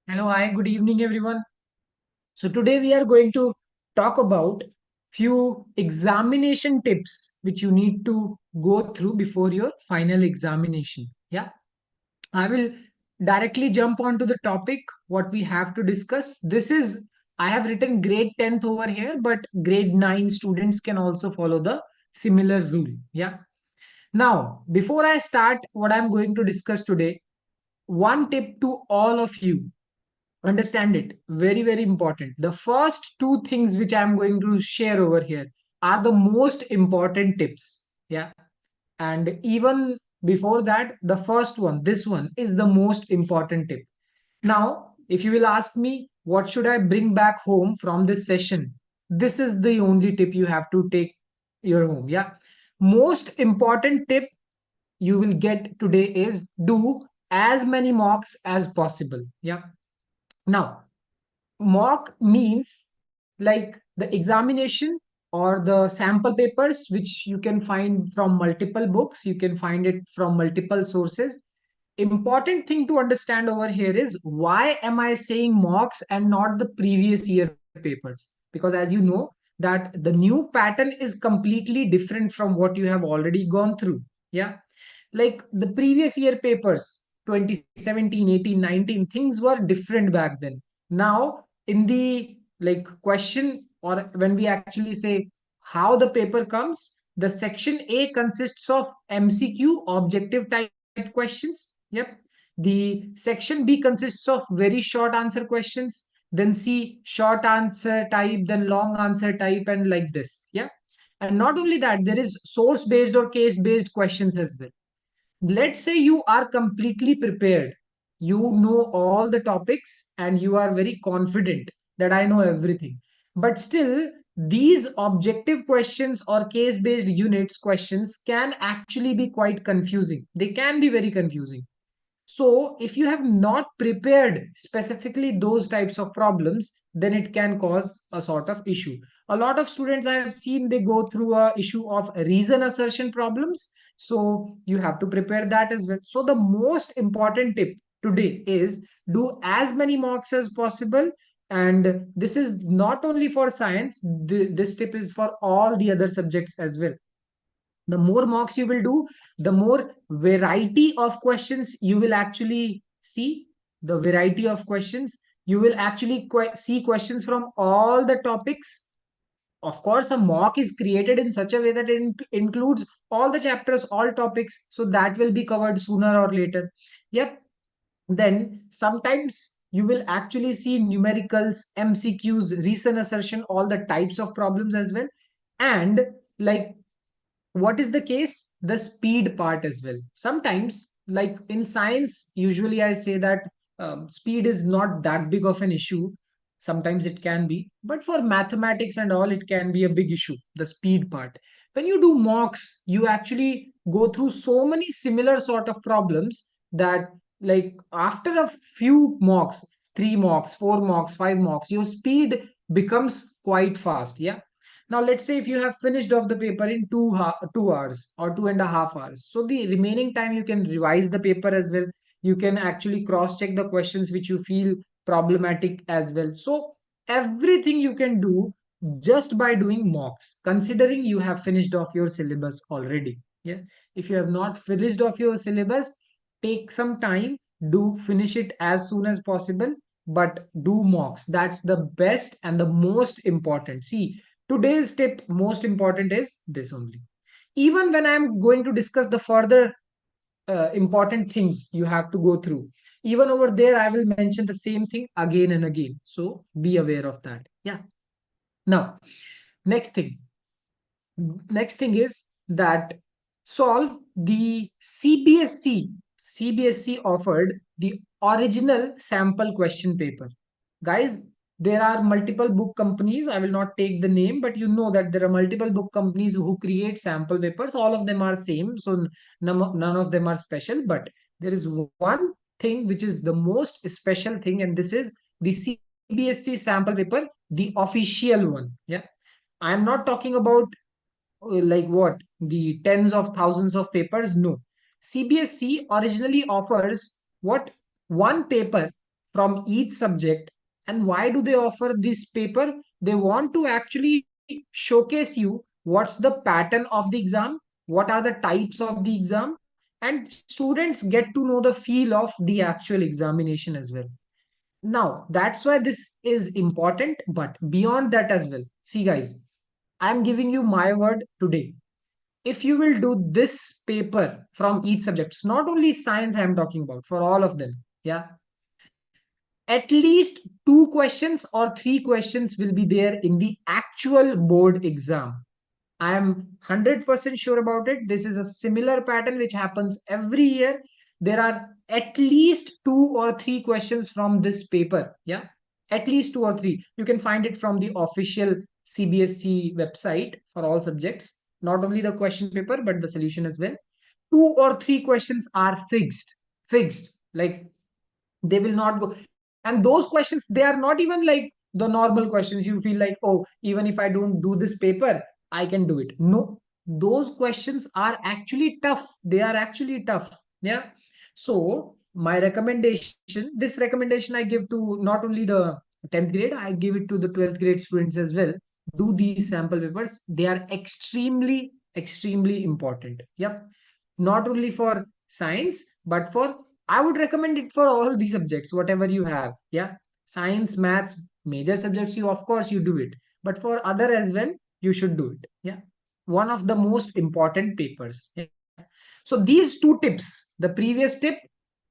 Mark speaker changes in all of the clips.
Speaker 1: Hello, hi, good evening, everyone. So today we are going to talk about few examination tips which you need to go through before your final examination. Yeah, I will directly jump onto the topic what we have to discuss. I have written grade 10th over here, but grade 9 students can also follow the similar rule. Yeah. Now, before I start what I'm going to discuss today, one tip to all of you. Understand it. Very, very important. The first two things which I'm going to share over here are the most important tips. Yeah. And even before that, the first one, this one is the most important tip. Now, if you will ask me, what should I bring back home from this session? This is the only tip you have to take your home. Yeah. Most important tip you will get today is do as many mocks as possible. Yeah. Now, mock means like the examination or the sample papers which you can find from multiple books, you can find it from multiple sources. Important thing to understand over here is why am I saying mocks and not the previous year papers? Because as you know that the new pattern is completely different from what you have already gone through. Yeah, like the previous year papers 2017, 18, 19, things were different back then. Now in the like question, or when we actually say how the paper comes, the section A consists of MCQ objective type questions. Yep. The section B consists of very short answer questions, then C short answer type, then long answer type, and like this. Yeah. And not only that, there is source based or case based questions as well. Let's say you are completely prepared, you know all the topics and you are very confident that I know everything, but still these objective questions or case based units questions can actually be quite confusing. They can be very confusing. So, if you have not prepared specifically those types of problems, then it can cause a sort of issue. A lot of students I have seen, they go through a issue of reason assertion problems. So you have to prepare that as well. So the most important tip today is do as many mocks as possible. And this is not only for science, this tip is for all the other subjects as well. The more mocks you will do, the more variety of questions you will actually see. The variety of questions you will actually see questions from all the topics. Of course, a mock is created in such a way that it includes all the chapters, all topics, so that will be covered sooner or later. Yep. Then sometimes you will actually see numericals, MCQs, reason assertion, all the types of problems as well. And like what is the case, the speed part as well. Sometimes like in science usually I say that speed is not that big of an issue. Sometimes it can be, but for mathematics and all it can be a big issue, the speed part. When you do mocks you actually go through so many similar sort of problems that like after a few mocks, 3 mocks, 4 mocks, 5 mocks, your speed becomes quite fast. Yeah. Now, let's say if you have finished off the paper in 2 hours or 2.5 hours, so the remaining time you can revise the paper as well. You can actually cross check the questions which you feel problematic as well. So, everything you can do just by doing mocks, considering you have finished off your syllabus already. Yeah. If you have not finished off your syllabus, take some time, do finish it as soon as possible, but do mocks. That's the best and the most important. See, today's tip most important is this only. Even when I'm going to discuss the further important things you have to go through, even over there I will mention the same thing again and again, so be aware of that. Yeah. Now, next thing next thing is that solve the CBSC offered the original sample question paper. Guys, there are multiple book companies. I will not take the name, but you know that there are multiple book companies who create sample papers. All of them are same, so none of them are special. But there is one thing which is the most special thing, and this is the CBSC sample paper, the official one. Yeah, I am not talking about like what the tens of thousands of papers. No, CBSC originally offers what one paper from each subject. And why do they offer this paper? They want to actually showcase you what's the pattern of the exam, what are the types of the exam, and students get to know the feel of the actual examination as well. Now, that's why this is important, but beyond that as well. See, guys, I'm giving you my word today. If you will do this paper from each subject, not only science I'm talking about, for all of them, yeah, at least two questions or three questions will be there in the actual board exam. I am 100% sure about it. This is a similar pattern which happens every year. There are at least two or three questions from this paper. Yeah, at least two or three. You can find it from the official CBSE website for all subjects. Not only the question paper, but the solution as well. Two or three questions are fixed. Fixed. Like they will not go. And those questions, they are not even like the normal questions. You feel like, oh, even if I don't do this paper, I can do it. No, those questions are actually tough. They are actually tough. Yeah. So my recommendation, this recommendation I give to not only the 10th grade, I give it to the 12th grade students as well. Do these sample papers. They are extremely, extremely important. Yep. Not only for science, but for, I would recommend it for all the subjects, whatever you have. Yeah. Science, maths, major subjects, you of course you do it. But for other as well, you should do it. Yeah. One of the most important papers. Yeah. So these two tips, the previous tip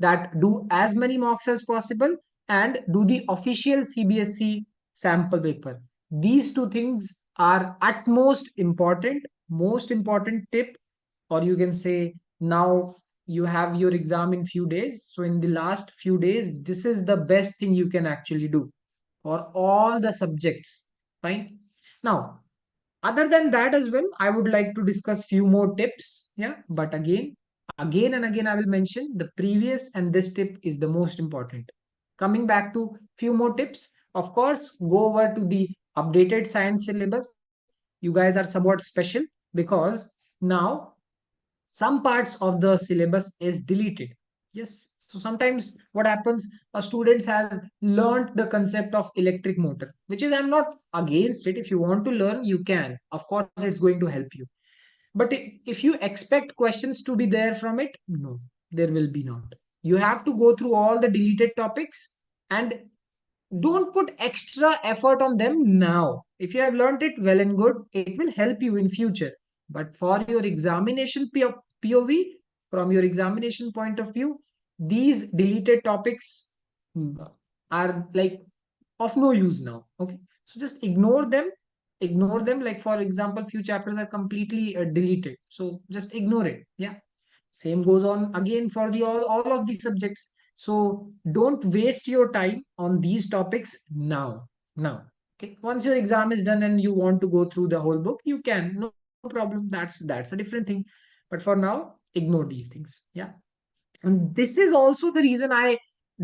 Speaker 1: that do as many mocks as possible and do the official CBSE sample paper. These two things are utmost important, most important tip, or you can say now you have your exam in few days. So in the last few days, this is the best thing you can actually do for all the subjects. Fine. Now, other than that as well, I would like to discuss few more tips. Yeah, but again and again I will mention the previous and this tip is the most important. Coming back to few more tips, of course, go over to the updated science syllabus. You guys are somewhat special because now some parts of the syllabus is deleted. Yes, so sometimes what happens, a student has learned the concept of electric motor, which is, I'm not against it. If you want to learn, you can, of course it's going to help you. But if you expect questions to be there from it, no, there will be not. You have to go through all the deleted topics and don't put extra effort on them now. If you have learned it, well and good, it will help you in future. But for your examination POV, from your examination point of view, these deleted topics are like of no use now. Okay, so just ignore them. Ignore them. Like for example, few chapters are completely deleted, so just ignore it. Yeah. Same goes on again for the all of these subjects. So don't waste your time on these topics now. Now, okay. Once your exam is done and you want to go through the whole book, you can. No problem. That's a different thing. But for now, ignore these things. Yeah. And this is also the reason I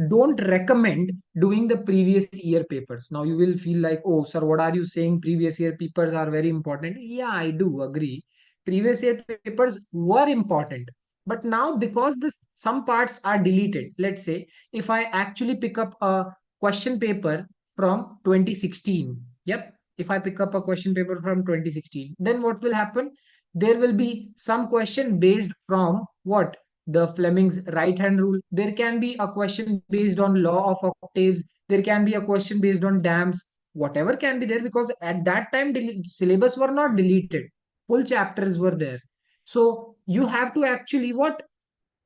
Speaker 1: don't recommend doing the previous year papers. Now you will feel like, oh, sir, what are you saying? Previous year papers are very important. Yeah, I do agree. Previous year papers were important. But now, because this some parts are deleted, let's say if I actually pick up a question paper from 2016, yep, if I pick up a question paper from 2016, then what will happen? There will be some question based from what? The Fleming's right hand rule. There can be a question based on law of octaves. There can be a question based on dams. Whatever can be there, because at that time syllabus were not deleted. Full chapters were there. So you have to actually what?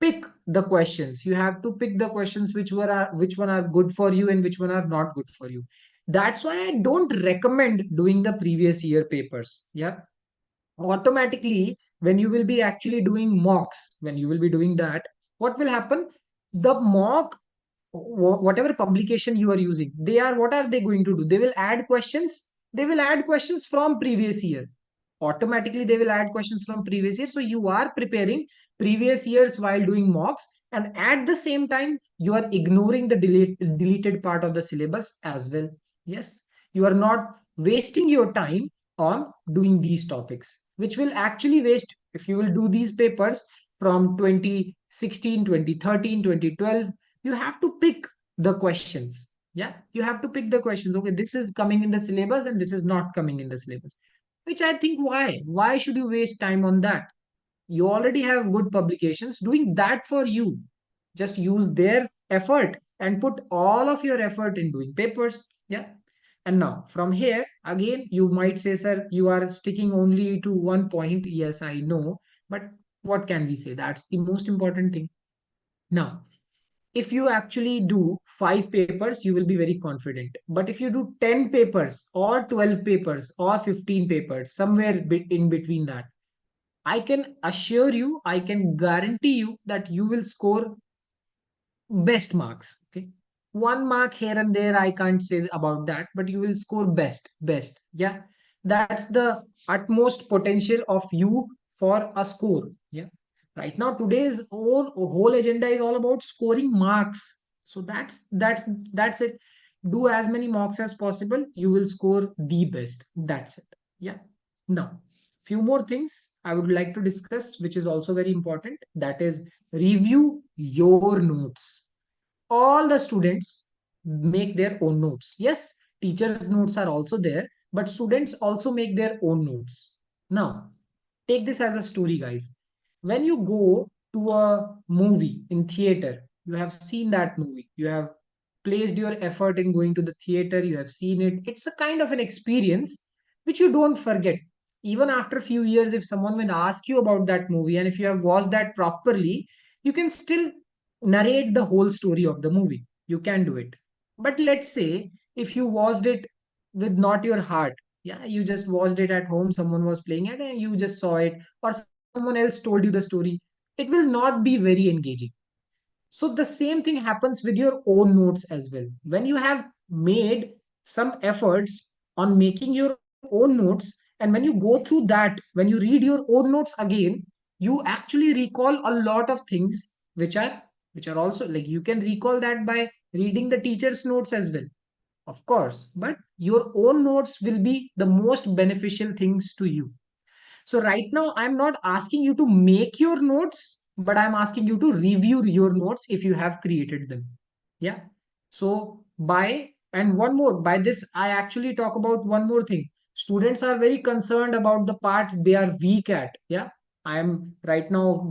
Speaker 1: Pick the questions. You have to pick the questions which one are good for you and which one are not good for you. That's why I don't recommend doing the previous year papers. Yeah, automatically when you will be actually doing mocks, when you will be doing that, what will happen? The mock, whatever publication you are using, they are, what are they going to do? They will add questions. They will add questions from previous year. Automatically they will add questions from previous year. So you are preparing previous years while doing mocks, and at the same time you are ignoring the deleted part of the syllabus as well. Yes, you are not wasting your time on doing these topics, which will actually waste if you will do these papers from 2016, 2013, 2012. You have to pick the questions. Yeah, you have to pick the questions. Okay, this is coming in the syllabus and this is not coming in the syllabus. Which I think, why should you waste time on that? You already have good publications doing that for you. Just use their effort and put all of your effort in doing papers. Yeah. And now from here again, you might say, sir, you are sticking only to one point. Yes, I know, but what can we say? That's the most important thing. Now, if you actually do 5 papers, you will be very confident. But if you do 10 papers or 12 papers or 15 papers, somewhere in between that, I can assure you, I can guarantee you that you will score best marks. Okay. 1 mark here and there, I can't say about that, but you will score best. Yeah. That's the utmost potential of you for a score. Yeah. Right now, today's whole agenda is all about scoring marks. So that's it. Do as many marks as possible. You will score the best. That's it. Yeah. Now, few more things I would like to discuss, which is also very important. That is review your notes. All the students make their own notes. Yes, teachers' notes are also there, but students also make their own notes. Now, take this as a story, guys. When you go to a movie in theater, you have seen that movie, you have placed your effort in going to the theater, you have seen it. It's a kind of an experience which you don't forget. Even after a few years, if someone will ask you about that movie and if you have watched that properly, you can still narrate the whole story of the movie. You can do it. But let's say if you watched it with not your heart, yeah, you just watched it at home, someone was playing it and you just saw it, or someone else told you the story, it will not be very engaging. So the same thing happens with your own notes as well. When you have made some efforts on making your own notes, and when you go through that, when you read your own notes again, you actually recall a lot of things which are also, like, you can recall that by reading the teacher's notes as well, of course, but your own notes will be the most beneficial things to you. So right now, I'm not asking you to make your notes, but I'm asking you to review your notes if you have created them. Yeah. So and one more, by this, I actually talk about one more thing. Students are very concerned about the part they are weak at. Yeah. I'm right now,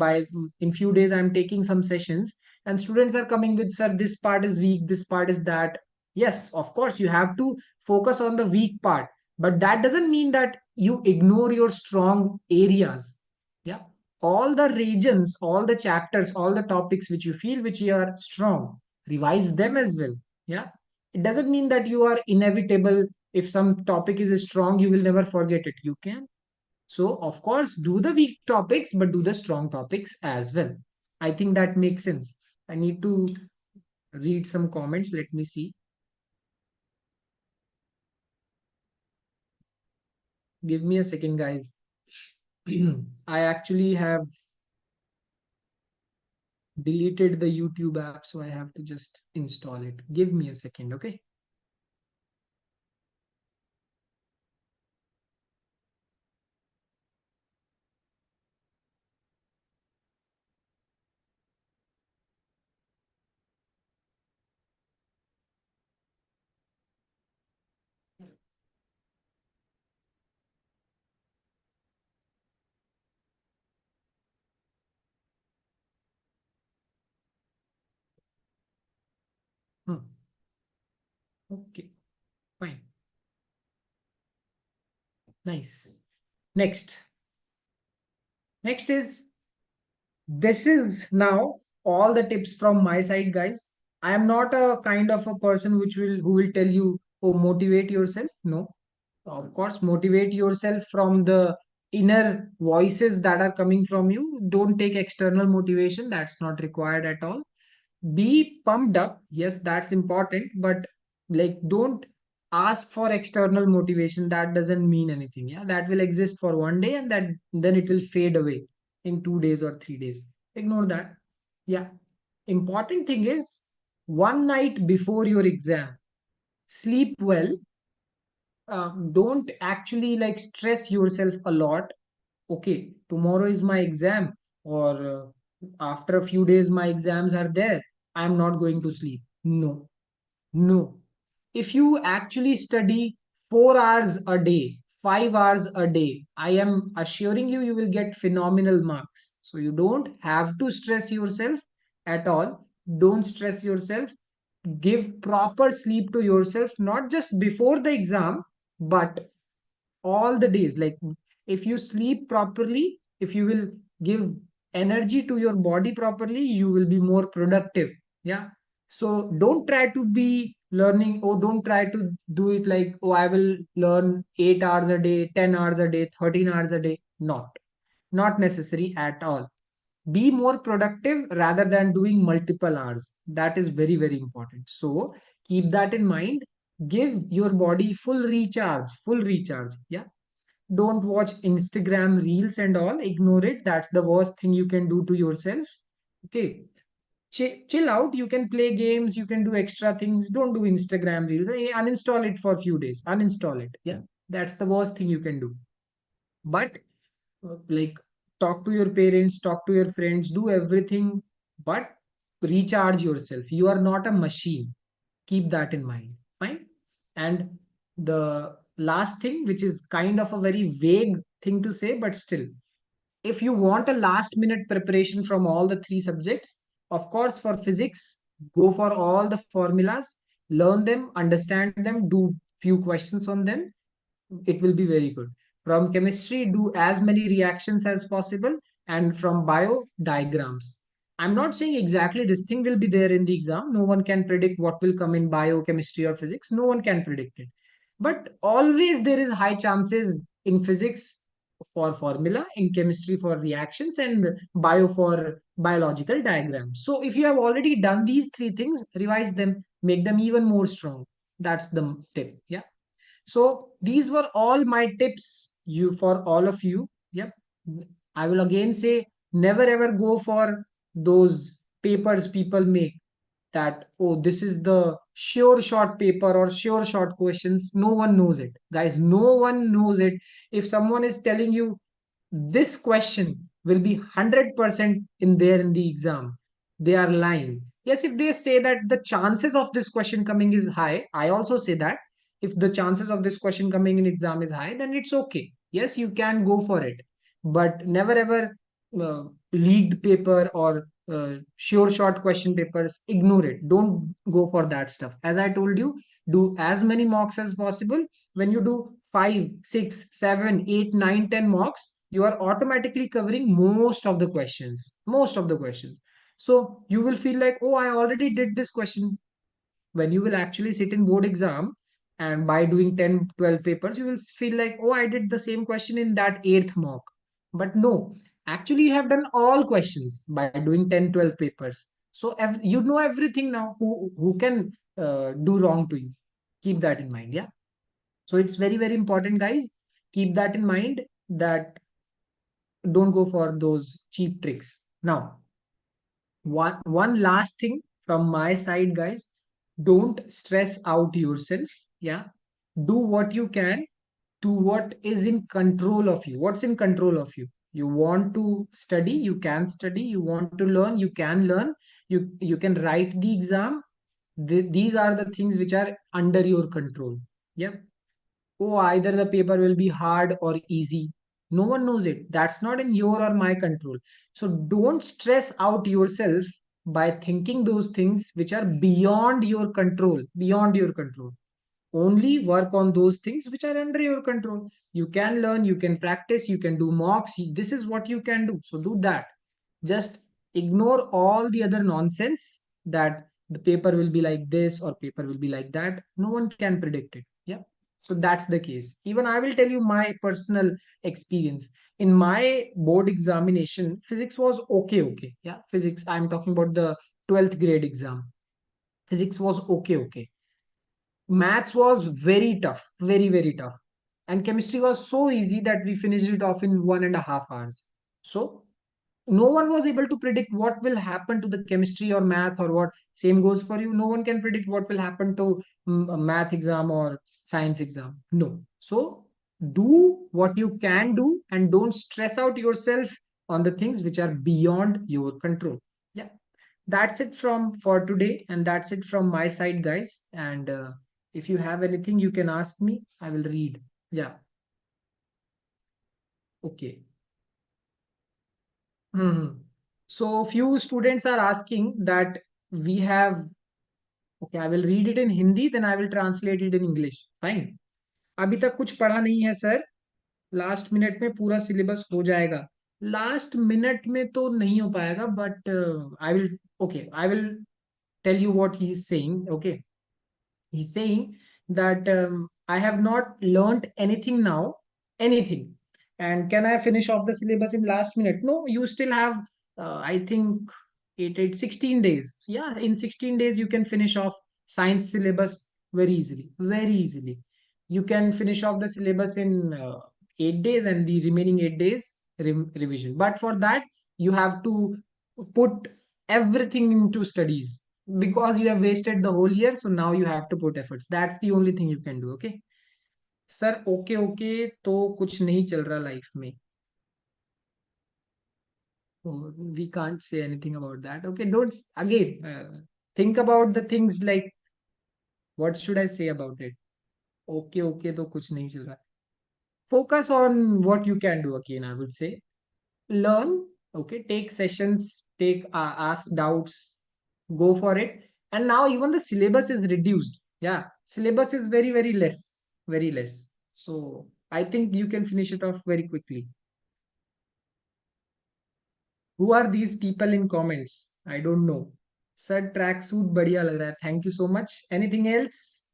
Speaker 1: in few days, I'm taking some sessions and students are coming with, sir, this part is weak, this part is that. Yes, of course, you have to focus on the weak part, but that doesn't mean that you ignore your strong areas. Yeah. All the regions, all the chapters, all the topics which you feel which you are strong, revise them as well. Yeah. It doesn't mean that you are inevitable. If some topic is strong, you will never forget it. You can. So of course do the weak topics, but do the strong topics as well. I think that makes sense. I need to read some comments. Let me see. Give me a second, guys. I actually have deleted the YouTube app, so I have to just install it. Give me a second, okay? Hmm. Okay, fine. Nice. Next. Next is, this is now all the tips from my side, guys. I am not a kind of a person who will tell you, oh, motivate yourself. No. Of course, motivate yourself from the inner voices that are coming from you. Don't take external motivation. That's not required at all. Be pumped up, yes, that's important, but like, don't ask for external motivation. That doesn't mean anything. Yeah, that will exist for one day and that then it will fade away in 2 days or 3 days. Ignore that. Yeah. Important thing is, one night before your exam, sleep well. Don't actually like stress yourself a lot. Okay, tomorrow is my exam, or after a few days my exams are there, I'm not going to sleep. No, No. If you actually study 4 hours a day, 5 hours a day, I am assuring you, you will get phenomenal marks. So you don't have to stress yourself at all. Don't stress yourself. Give proper sleep to yourself, not just before the exam, but all the days. Like if you sleep properly, if you will give energy to your body properly, you will be more productive. Yeah. So don't try to be learning, or don't try to do it like, oh, I will learn 8 hours a day, 10 hours a day, 13 hours a day. Not necessary at all. Be more productive rather than doing multiple hours. That is very, very important. So keep that in mind. Give your body full recharge. Yeah. Don't watch Instagram reels and all. Ignore it. That's the worst thing you can do to yourself. Okay. Chill out. You can play games. You can do extra things. Don't do Instagram reels. Uninstall it for a few days. Uninstall it. Yeah. That's the worst thing you can do. But like, talk to your parents, talk to your friends, do everything, but recharge yourself. You are not a machine. Keep that in mind. Fine. And the last thing, which is kind of a very vague thing to say, but still, if you want a last minute preparation from all the three subjects, of course, for physics, go for all the formulas, learn them, understand them, do few questions on them. It will be very good. From chemistry, do as many reactions as possible, and from bio, diagrams. I'm not saying exactly this thing will be there in the exam. No one can predict what will come in biochemistry or physics. No one can predict it. But always there is high chances in physics for formula, in chemistry for reactions, and bio for biological diagrams. So if you have already done these three things, revise them, make them even more strong. That's the tip. Yeah. So these were all my tips you for all of you. Yep. I will again say, never ever go for those papers people make, that, oh, this is the sure short paper or sure short questions. No one knows it. Guys, no one knows it. If someone is telling you this question will be 100% in there in the exam, they are lying. Yes, if they say that the chances of this question coming is high, I also say that if the chances of this question coming in exam is high, then it's okay. Yes, you can go for it, but never ever leaked paper or sure short question papers, ignore it. Don't go for that stuff. As I told you, do as many mocks as possible. When you do 5, 6, 7, 8, 9, 10 mocks, you are automatically covering most of the questions. So you will feel like, oh, I already did this question. When you will actually sit in board exam, and by doing 10, 12 papers, you will feel like, oh, I did the same question in that eighth mock. But no, actually you have done all questions by doing 10, 12 papers. So you know everything now. Who can do wrong to you? Keep that in mind. Yeah. So it's very, very important, guys. Keep that in mind, that don't go for those cheap tricks. Now, one last thing from my side, guys. Don't stress out yourself. Yeah. Do what you can, to what is in control of you. What's in control of you? You want to study, you can study. You want to learn, you can learn. You can write the exam. These are the things which are under your control. Yeah. Oh, either the paper will be hard or easy. No one knows it. That's not in your or my control. So don't stress out yourself by thinking those things which are beyond your control. Beyond your control. Only work on those things which are under your control. You can learn, you can practice, you can do mocks. This is what you can do. So do that. Just ignore all the other nonsense, that the paper will be like this or paper will be like that. No one can predict it. Yeah. So that's the case. Even I will tell you my personal experience. In my board examination, physics was okay. Okay. Yeah. Physics, I'm talking about the 12th grade exam. Physics was okay. Okay. Maths was very tough, very, very tough. And chemistry was so easy that we finished it off in 1.5 hours. So no one was able to predict what will happen to the chemistry or math or what. Same goes for you. No one can predict what will happen to a math exam or science exam. No. So do what you can do, and don't stress out yourself on the things which are beyond your control. Yeah. that's it from for today, and that's it from my side, guys. And if you have anything, you can ask me. I will read. Yeah. Okay. Hmm. So few students are asking that we have. Okay, I will read it in Hindi, then I will translate it in English. Fine. अभी तक कुछ पढ़ा नहीं है sir. Last minute में पूरा syllabus हो जाएगा. लास्ट मिनट में तो नहीं हो पाएगा, but I will. Okay, I will tell you what he is saying. Okay, he's saying that I have not learned anything now, anything. And can I finish off the syllabus in last minute? No, you still have, I think, 16 days. So yeah, in 16 days, you can finish off science syllabus very easily, very easily. You can finish off the syllabus in 8 days, and the remaining 8 days revision. But for that, you have to put everything into studies because you have wasted the whole year, so now you have to put efforts. That's the only thing you can do. Okay, sir. Okay okay, तो कुछ नहीं चल रहा life में. We can't say anything about that. Okay, don't again think about the things like what should I say about it. Okay okay, तो कुछ नहीं चल रहा. Focus on what you can do. Again, I would say learn. Okay, take sessions, take ask doubts, go for it. And now even the syllabus is reduced. Yeah, syllabus is very very less, very less. So I think you can finish it off very quickly. Who are these people in comments? I don't know. Sir, track suit बढ़िया लग रहा है. Thank you so much. Anything else?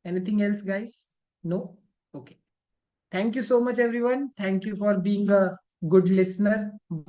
Speaker 1: Anything else, guys? No. Okay, thank you so much everyone. Thank you for being a good listener. Bye.